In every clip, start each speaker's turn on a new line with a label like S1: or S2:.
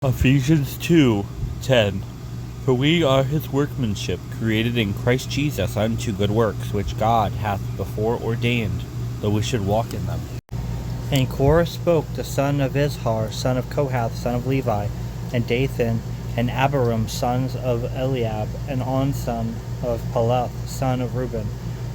S1: Ephesians 2:10. For we are his workmanship, created in Christ Jesus unto good works, which God hath before ordained, that we should walk in them.
S2: And Korah spoke, the son of Izhar, son of Kohath, son of Levi, and Dathan, and Abiram, sons of Eliab, and On, son of Peleth, son of Reuben.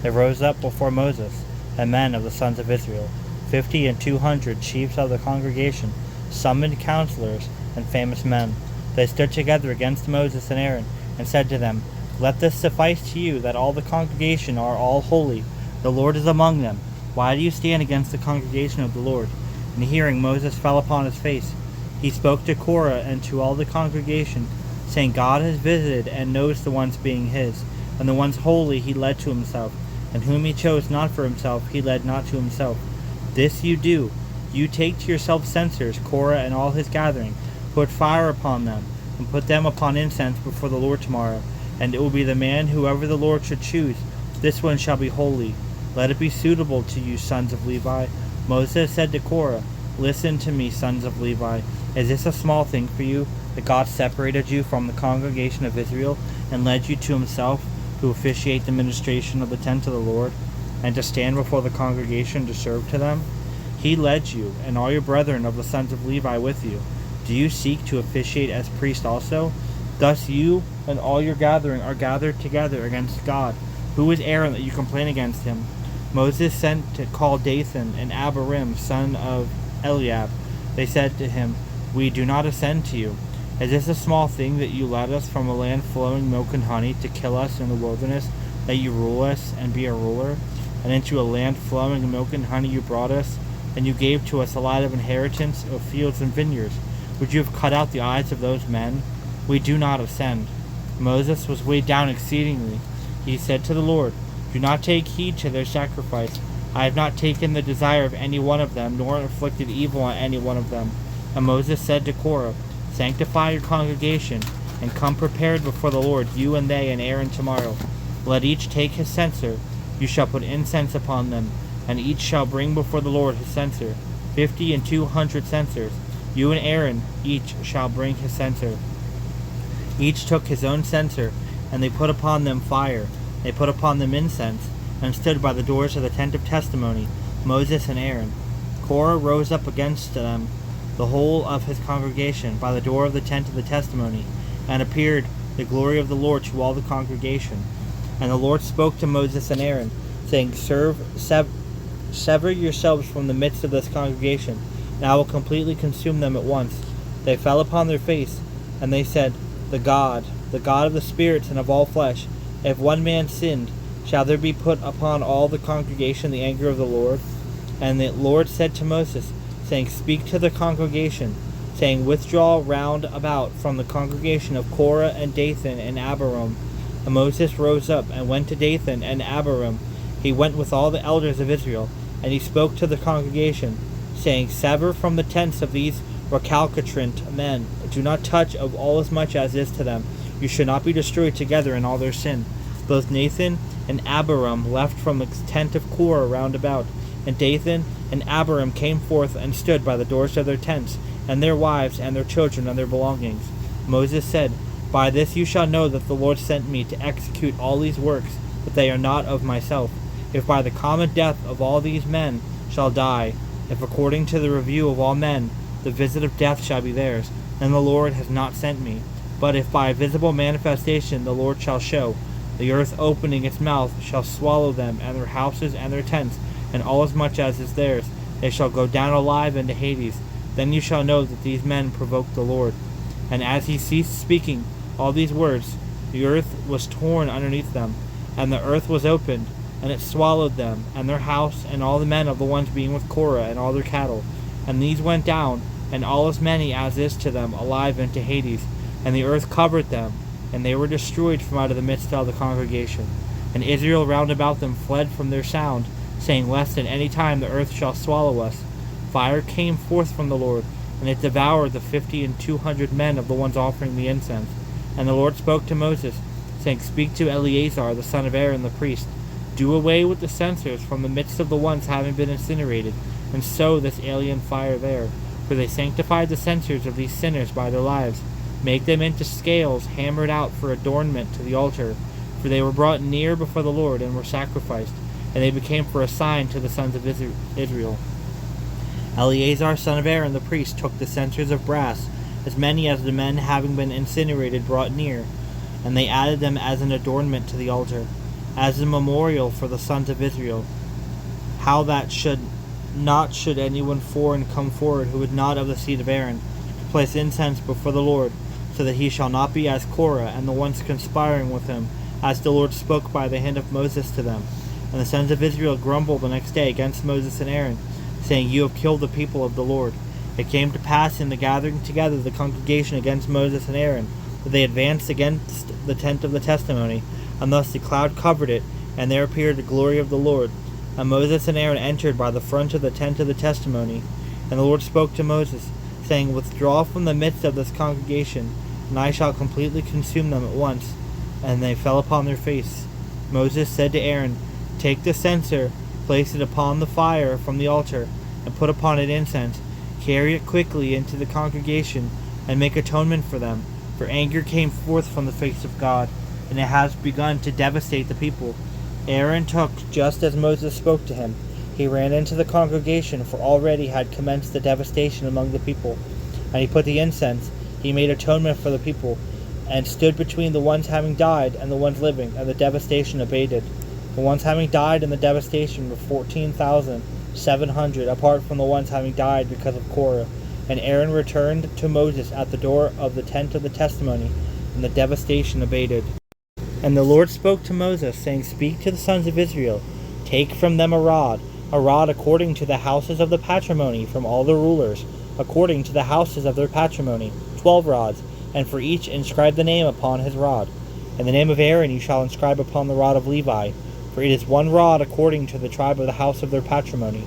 S2: They rose up before Moses, and men of the sons of Israel, 50 and 200 chiefs of the congregation, summoned counselors and famous men. They stood together against Moses and Aaron, and said to them, Let this suffice to you, that all the congregation are all holy. The Lord is among them. Why do you stand against the congregation of the Lord? And hearing, Moses fell upon his face. He spoke to Korah and to all the congregation, saying, God has visited and knows the ones being his, and the ones holy he led to himself, and whom he chose not for himself he led not to himself. This you do. You take to yourself censers, Korah and all his gathering. Put fire upon them, and put them upon incense before the Lord tomorrow. And it will be the man whoever the Lord should choose. This one shall be holy. Let it be suitable to you, sons of Levi. Moses said to Korah, Listen to me, sons of Levi. Is this a small thing for you, that God separated you from the congregation of Israel, and led you to himself, to officiate the ministration of the tent of the Lord, and to stand before the congregation to serve to them? He led you, and all your brethren of the sons of Levi with you. Do you seek to officiate as priest also? Thus you and all your gathering are gathered together against God. Who is Aaron that you complain against him? Moses sent to call Dathan and Abiram, son of Eliab. They said to him, We do not ascend to you. Is this a small thing that you led us from a land flowing milk and honey to kill us in the wilderness, that you rule us and be a ruler? And into a land flowing milk and honey you brought us, and you gave to us a lot of inheritance of fields and vineyards. Would you have cut out the eyes of those men? We do not ascend. Moses was weighed down exceedingly. He said to the Lord, Do not take heed to their sacrifice. I have not taken the desire of any one of them, nor inflicted evil on any one of them. And Moses said to Korah, Sanctify your congregation, and come prepared before the Lord, you and they and Aaron tomorrow. Let each take his censer. You shall put incense upon them, and each shall bring before the Lord his censer, 50 and 200 censers. You and Aaron each shall bring his censer. Each took his own censer, and they put upon them fire. They put upon them incense, and stood by the doors of the tent of testimony, Moses and Aaron. Korah rose up against them, the whole of his congregation, by the door of the tent of the testimony, and appeared the glory of the Lord to all the congregation. And the Lord spoke to Moses and Aaron, saying, Sever yourselves from the midst of this congregation, and I will completely consume them at once. They fell upon their face, and they said, The God of the spirits and of all flesh, if one man sinned, shall there be put upon all the congregation the anger of the Lord? And the Lord said to Moses, saying, Speak to the congregation, saying, Withdraw round about from the congregation of Korah and Dathan and Abiram. And Moses rose up and went to Dathan and Abiram. He went with all the elders of Israel, and he spoke to the congregation, saying, Sever from the tents of these recalcitrant men. Do not touch of all as much as is to them. You should not be destroyed together in all their sin. Both Nathan and Abiram left from the tent of Korah round about, and Dathan and Abiram came forth and stood by the doors of their tents, and their wives and their children and their belongings. Moses said, By this you shall know that the Lord sent me to execute all these works, that they are not of myself. If by the common death of all these men shall die, if according to the review of all men the visit of death shall be theirs, then the Lord has not sent me. But if by a visible manifestation the Lord shall show, the earth opening its mouth shall swallow them and their houses and their tents, and all as much as is theirs, they shall go down alive into Hades. Then you shall know that these men provoked the Lord. And as he ceased speaking all these words, the earth was torn underneath them, and the earth was opened, and it swallowed them, and their house, and all the men of the ones being with Korah, and all their cattle. And these went down, and all as many as is to them, alive into Hades. And the earth covered them, and they were destroyed from out of the midst of the congregation. And Israel round about them fled from their sound, saying, Lest at any time the earth shall swallow us. Fire came forth from the Lord, and it devoured the 50 and 200 men of the ones offering the incense. And the Lord spoke to Moses, saying, Speak to Eleazar the son of Aaron the priest. Do away with the censers from the midst of the ones having been incinerated, and sow this alien fire there. For they sanctified the censers of these sinners by their lives. Make them into scales hammered out for adornment to the altar. For they were brought near before the Lord and were sacrificed, and they became for a sign to the sons of Israel. Eleazar son of Aaron the priest took the censers of brass, as many as the men having been incinerated brought near, and they added them as an adornment to the altar, as a memorial for the sons of Israel. How that should anyone foreign come forward who was not of the seed of Aaron, to place incense before the Lord, so that he shall not be as Korah and the ones conspiring with him, as the Lord spoke by the hand of Moses to them. And the sons of Israel grumbled the next day against Moses and Aaron, saying, You have killed the people of the Lord. It came to pass in the gathering together of the congregation against Moses and Aaron, that they advanced against the tent of the testimony, and thus the cloud covered it, and there appeared the glory of the Lord. And Moses and Aaron entered by the front of the tent of the testimony. And the Lord spoke to Moses, saying, Withdraw from the midst of this congregation, and I shall completely consume them at once. And they fell upon their face. Moses said to Aaron, Take the censer, place it upon the fire from the altar, and put upon it incense. Carry it quickly into the congregation, and make atonement for them. For anger came forth from the face of God, and it has begun to devastate the people. Aaron took just as Moses spoke to him. He ran into the congregation, for already had commenced the devastation among the people. And he put the incense, he made atonement for the people, and stood between the ones having died and the ones living, and the devastation abated. The ones having died in the devastation were 14,700, apart from the ones having died because of Korah. And Aaron returned to Moses at the door of the tent of the testimony, and the devastation abated. And the Lord spoke to Moses, saying, Speak to the sons of Israel, take from them a rod according to the houses of the patrimony from all the rulers, according to the houses of their patrimony, 12 rods, and for each inscribe the name upon his rod. And the name of Aaron you shall inscribe upon the rod of Levi, for it is one rod according to the tribe of the house of their patrimony.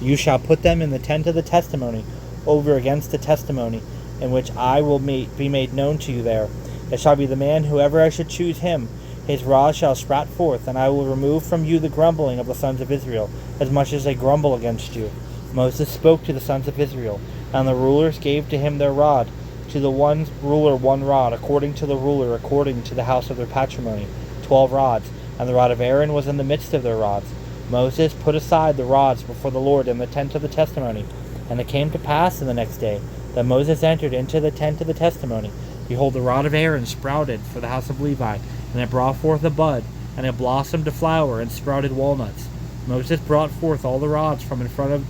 S2: You shall put them in the tent of the testimony, over against the testimony, in which I will be made known to you there. It shall be the man whoever I should choose him. His rod shall sprout forth, and I will remove from you the grumbling of the sons of Israel, as much as they grumble against you. Moses spoke to the sons of Israel, and the rulers gave to him their rod, to the one ruler 1 rod, according to the ruler, according to the house of their patrimony, 12 rods, and the rod of Aaron was in the midst of their rods. Moses put aside the rods before the Lord in the tent of the testimony. And it came to pass in the next day, that Moses entered into the tent of the testimony. Behold, the rod of Aaron sprouted for the house of Levi, and it brought forth a bud, and it blossomed to flower, and sprouted walnuts. Moses brought forth all the rods from in front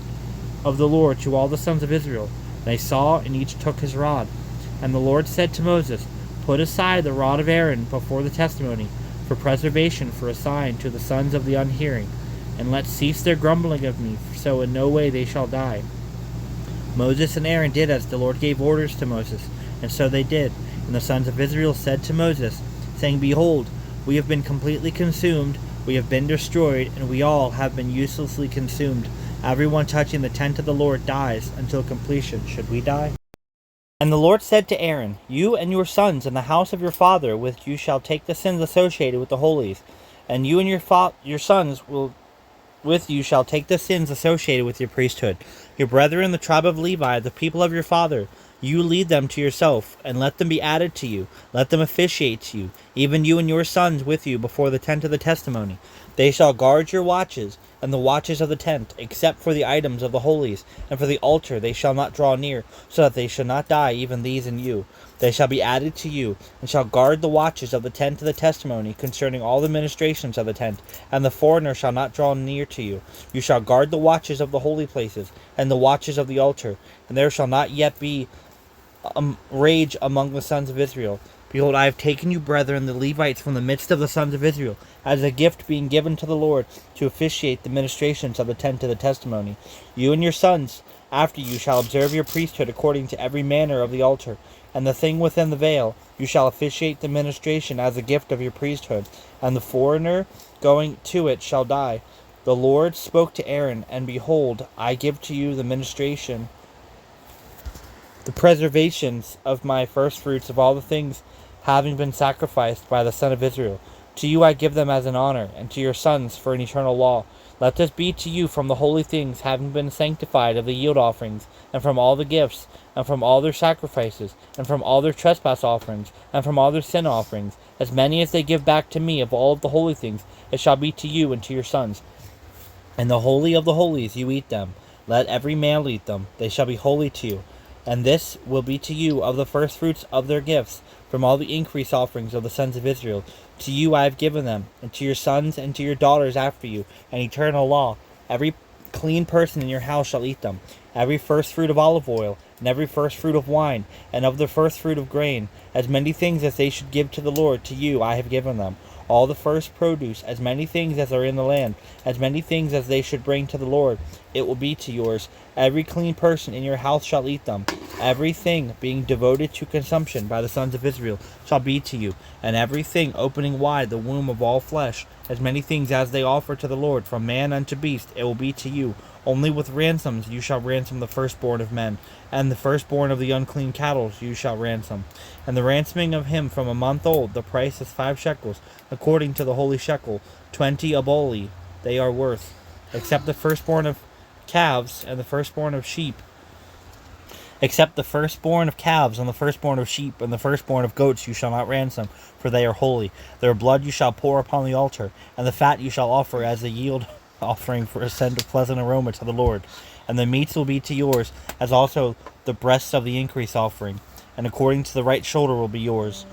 S2: of the Lord to all the sons of Israel. They saw, and each took his rod. And the Lord said to Moses, Put aside the rod of Aaron before the testimony, for preservation, for a sign to the sons of the unhearing, and let cease their grumbling of me, so in no way they shall die. Moses and Aaron did as the Lord gave orders to Moses, and so they did. And the sons of Israel said to Moses, saying, Behold, we have been completely consumed, we have been destroyed, and we all have been uselessly consumed. Everyone touching the tent of the Lord dies until completion. Should we die? And the Lord said to Aaron, You and your sons and the house of your father with you shall take the sins associated with the holies, and you and your sons will with you shall take the sins associated with your priesthood. Your brethren, the tribe of Levi, the people of your father, you lead them to yourself, and let them be added to you. Let them officiate to you, even you and your sons with you before the tent of the testimony. They shall guard your watches, and the watches of the tent, except for the items of the holies, and for the altar they shall not draw near, so that they shall not die, even these and you. They shall be added to you, and shall guard the watches of the tent of the testimony concerning all the ministrations of the tent, and the foreigner shall not draw near to you. You shall guard the watches of the holy places, and the watches of the altar, and there shall not yet be rage among the sons of Israel. Behold, I have taken you, brethren, the Levites, from the midst of the sons of Israel, as a gift being given to the Lord, to officiate the ministrations of the tent of the testimony. You and your sons after you shall observe your priesthood according to every manner of the altar, and the thing within the veil. You shall officiate the ministration as a gift of your priesthood, and the foreigner going to it shall die. The Lord spoke to Aaron, and behold, I give to you the ministration, the preservations of my firstfruits of all the things having been sacrificed by the son of Israel. To you I give them as an honor, and to your sons for an eternal law. Let this be to you from the holy things, having been sanctified of the yield offerings, and from all the gifts, and from all their sacrifices, and from all their trespass offerings, and from all their sin offerings, as many as they give back to me of all of the holy things, it shall be to you and to your sons. And the holy of the holies you eat them. Let every male eat them. They shall be holy to you. And this will be to you of the firstfruits of their gifts, from all the increase offerings of the sons of Israel. To you I have given them, and to your sons and to your daughters after you, an eternal law. Every clean person in your house shall eat them. Every first fruit of olive oil, and every first fruit of wine, and of the first fruit of grain, as many things as they should give to the Lord, to you I have given them. All the first produce, as many things as are in the land, as many things as they should bring to the Lord, it will be to yours. Every clean person in your house shall eat them. Everything being devoted to consumption by the sons of Israel shall be to you, and everything opening wide the womb of all flesh, as many things as they offer to the Lord, from man unto beast, it will be to you. Only with ransoms you shall ransom the firstborn of men, and the firstborn of the unclean cattle you shall ransom. And the ransoming of him from a month old, the price is 5 shekels, according to the holy shekel, 20 oboli they are worth, except the firstborn of calves and the firstborn of sheep. Except the firstborn of calves and the firstborn of sheep and the firstborn of goats you shall not ransom, for they are holy. Their blood you shall pour upon the altar, and the fat you shall offer as a yield offering for a scent of pleasant aroma to the Lord. And the meats will be to yours, as also the breasts of the increase offering, and according to the right shoulder will be yours.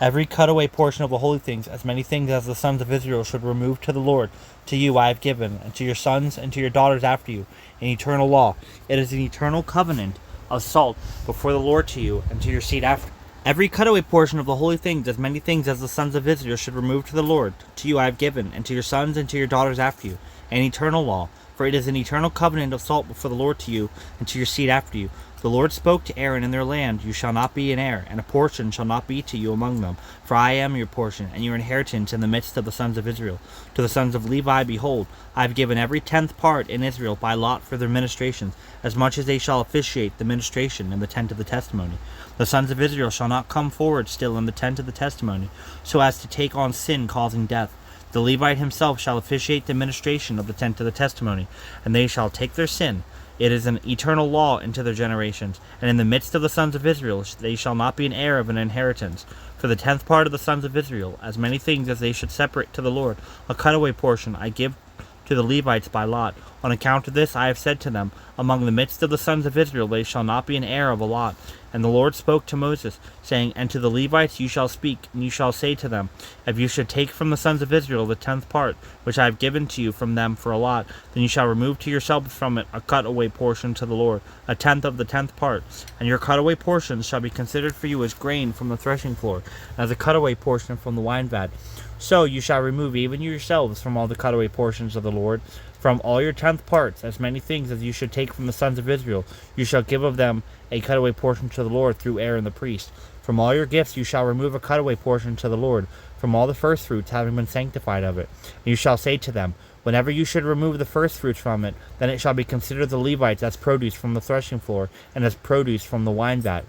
S2: Every cutaway portion of the holy things, as many things as the sons of Israel should remove to the Lord, to you I have given, and to your sons and to your daughters after you, an eternal law. It is an eternal covenant of salt before the Lord to you and to your seed after. Every cutaway portion of the holy things, as many things as the sons of Israel should remove to the Lord, to you I have given, and to your sons and to your daughters after you, an eternal law. For it is an eternal covenant of salt before the Lord to you and to your seed after you. The Lord spoke to Aaron in their land, you shall not be an heir, and a portion shall not be to you among them. For I am your portion, and your inheritance in the midst of the sons of Israel. To the sons of Levi, behold, I have given every 10th part in Israel by lot for their ministrations, as much as they shall officiate the ministration in the tent of the testimony. The sons of Israel shall not come forward still in the tent of the testimony, so as to take on sin causing death. The Levite himself shall officiate the ministration of the tent of the testimony, and they shall take their sin. It is an eternal law into their generations, and in the midst of the sons of Israel they shall not be an heir of an inheritance. For the 10th part of the sons of Israel, as many things as they should separate to the Lord, a cutaway portion I give to the Levites by lot. On account of this I have said to them, among the midst of the sons of Israel they shall not be an heir of a lot. And the Lord spoke to Moses, saying, And to the Levites you shall speak, and you shall say to them, If you should take from the sons of Israel the 10th part, which I have given to you from them for a lot, then you shall remove to yourselves from it a cutaway portion to the Lord, a tenth of the 10th part. And your cutaway portions shall be considered for you as grain from the threshing floor, as a cutaway portion from the wine vat. So you shall remove even yourselves from all the cutaway portions of the Lord, from all your 10th parts, as many things as you should take from the sons of Israel, you shall give of them a cutaway portion to the Lord through Aaron the priest. From all your gifts you shall remove a cutaway portion to the Lord, from all the firstfruits having been sanctified of it. And you shall say to them, Whenever you should remove the firstfruits from it, then it shall be considered the Levites as produce from the threshing floor, and as produce from the wine vat.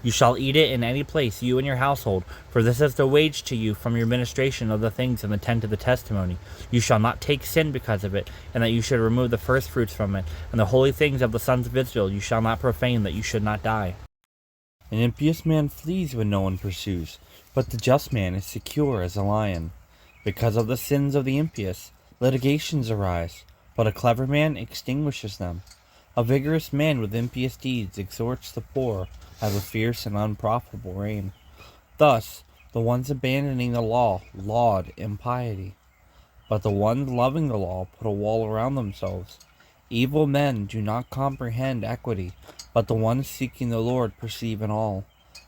S2: You shall eat it in any place, you and your household, for this is the wage to you from your ministration of the things in the tent of the testimony. You shall not take sin because of it, and that you should remove the firstfruits from it, and the holy things of the sons of Israel you shall not profane, that you should not die. An impious man flees when no one pursues, but the just man is secure as a lion. Because of the sins of the impious, litigations arise, but a clever man extinguishes them. A vigorous man with impious deeds exhorts the poor, as a fierce and unprofitable reign. Thus, the ones abandoning the law laud impiety, but the ones loving the law put a wall around themselves. Evil men do not comprehend equity, but the ones seeking the Lord perceive in all.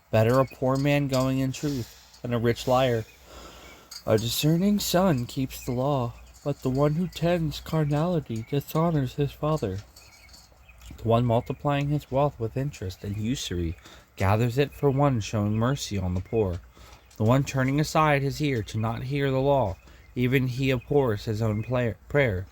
S2: Better a poor man going in truth than a rich liar. A discerning son keeps the law, but the one who tends carnality dishonors his father. The one multiplying his wealth with interest and usury gathers it for one showing mercy on the poor. The one turning aside his ear to not hear the law, even he abhors his own prayer.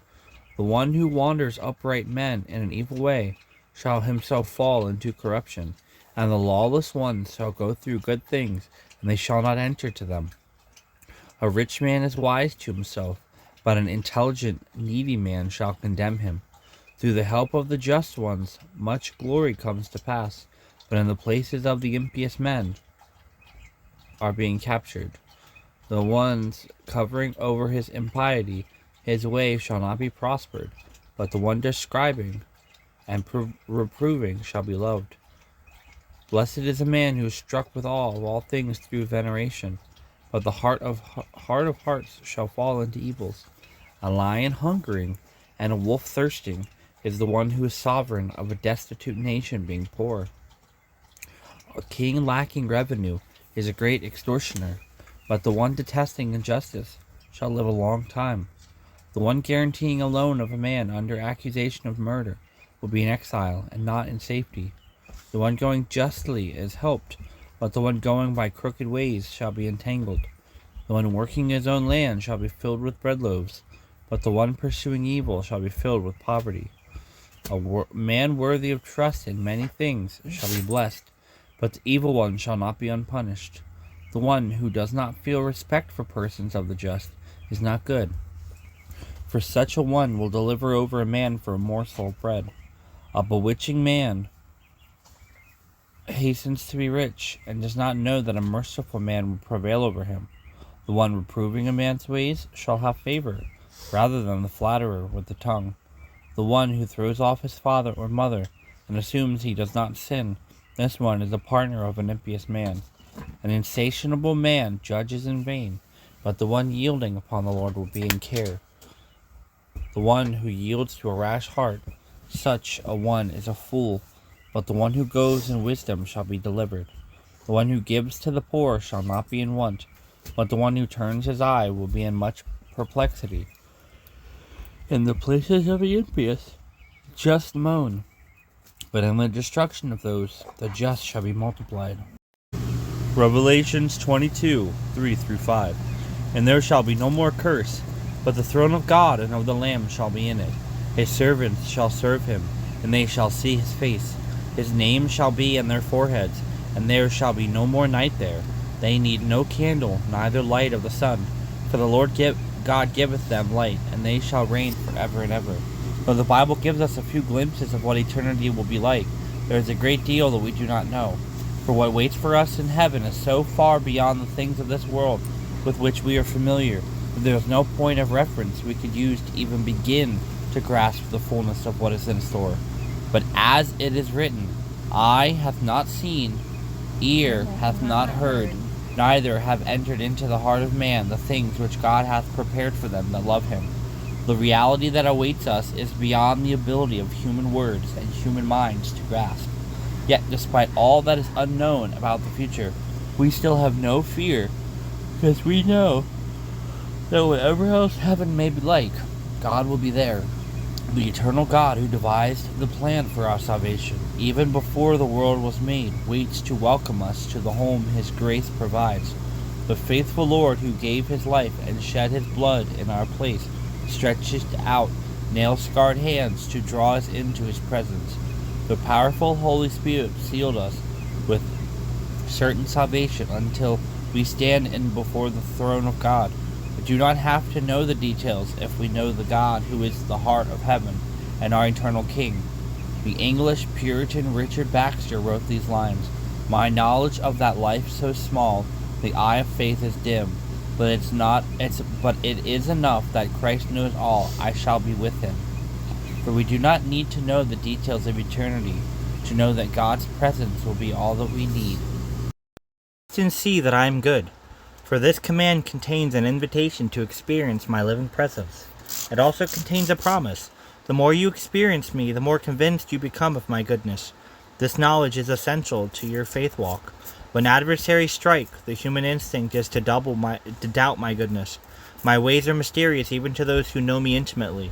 S2: The one who wanders upright men in an evil way shall himself fall into corruption, and the lawless one shall go through good things
S1: and they shall not enter to them. A rich man is wise to himself, but an intelligent, needy man shall condemn him. Through the help of the just ones, much glory comes to pass, but in the places of the impious men are being captured. The ones covering over his impiety, his way shall not be prospered, but the one describing and reproving shall be loved. Blessed is a man who is struck with awe of all things through veneration, but the heart of hearts shall fall into evils. A lion hungering and a wolf thirsting is the one who is sovereign of a destitute nation being poor. A king lacking revenue is a great extortioner, but the one detesting injustice shall live a long time. The one guaranteeing a loan of a man under accusation of murder will be in exile and not in safety. The one going justly is helped, but the one going by crooked ways shall be entangled. The one working his own land shall be filled with bread loaves, but the one pursuing evil shall be filled with poverty. A man worthy of trust in many things shall be blessed, but the evil one shall not be unpunished. The one who does not feel respect for persons of the just is not good, for such a one will deliver over a man for a morsel of bread. A bewitching man hastens to be rich, and does not know that a merciful man will prevail over him. The one reproving a man's ways shall have favor, rather than the flatterer with the tongue. The one who throws off his father or mother, and assumes he does not sin, this one is a partner of an impious man. An insatiable man judges in vain, but the one yielding upon the Lord will be in care. The one who yields to a rash heart, such a one is a fool, but the one who goes in wisdom shall be delivered. The one who gives to the poor shall not be in want, but the one who turns his eye will be in much perplexity. In the places of the impious, just moan, but in the destruction of those, the just shall be multiplied. Revelations 22, 3-5. And there shall be no more curse, but the throne of God and of the Lamb shall be in it. His servants shall serve him, and they shall see his face. His name shall be in their foreheads, and there shall be no more night there. They need no candle, neither light of the sun, for the Lord God giveth them light, and they shall reign forever and ever. Though the Bible gives us a few glimpses of what eternity will be like, there is a great deal that we do not know. For what waits for us in heaven is so far beyond the things of this world with which we are familiar, that there is no point of reference we could use to even begin to grasp the fullness of what is in store. But as it is written, eye hath not seen, ear hath not heard, neither have entered into the heart of man the things which God hath prepared for them that love him. The reality that awaits us is beyond the ability of human words and human minds to grasp. Yet, despite all that is unknown about the future, we still have no fear, because we know that whatever else heaven may be like, God will be there. The eternal God who devised the plan for our salvation, even before the world was made, waits to welcome us to the home his grace provides. The faithful Lord who gave his life and shed his blood in our place stretches out nail-scarred hands to draw us into his presence. The powerful Holy Spirit sealed us with certain salvation until we stand in before the throne of God. We do not have to know the details if we know the God who is the heart of heaven and our eternal King. The English Puritan Richard Baxter wrote these lines: "My knowledge of that life so small, the eye of faith is dim, but it is enough that Christ knows all. I shall be with him." For we do not need to know the details of eternity to know that God's presence will be all that we need.
S2: Taste and see that I am good. For this command contains an invitation to experience my living presence. It also contains a promise. The more you experience me, the more convinced you become of my goodness. This knowledge is essential to your faith walk. When adversaries strike, the human instinct is to doubt my goodness. My ways are mysterious even to those who know me intimately.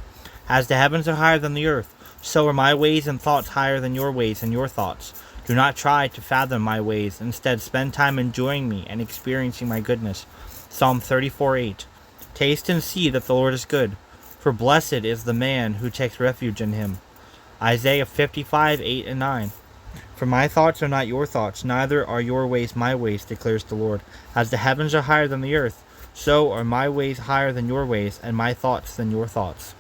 S2: As the heavens are higher than the earth, so are my ways and thoughts higher than your ways and your thoughts. Do not try to fathom my ways. Instead, spend time enjoying me and experiencing my goodness. Psalm 34:8. Taste and see that the Lord is good, for blessed is the man who takes refuge in him. Isaiah 55:8 and 9. For my thoughts are not your thoughts, neither are your ways my ways, declares the Lord. As the heavens are higher than the earth, so are my ways higher than your ways, and my thoughts than your thoughts.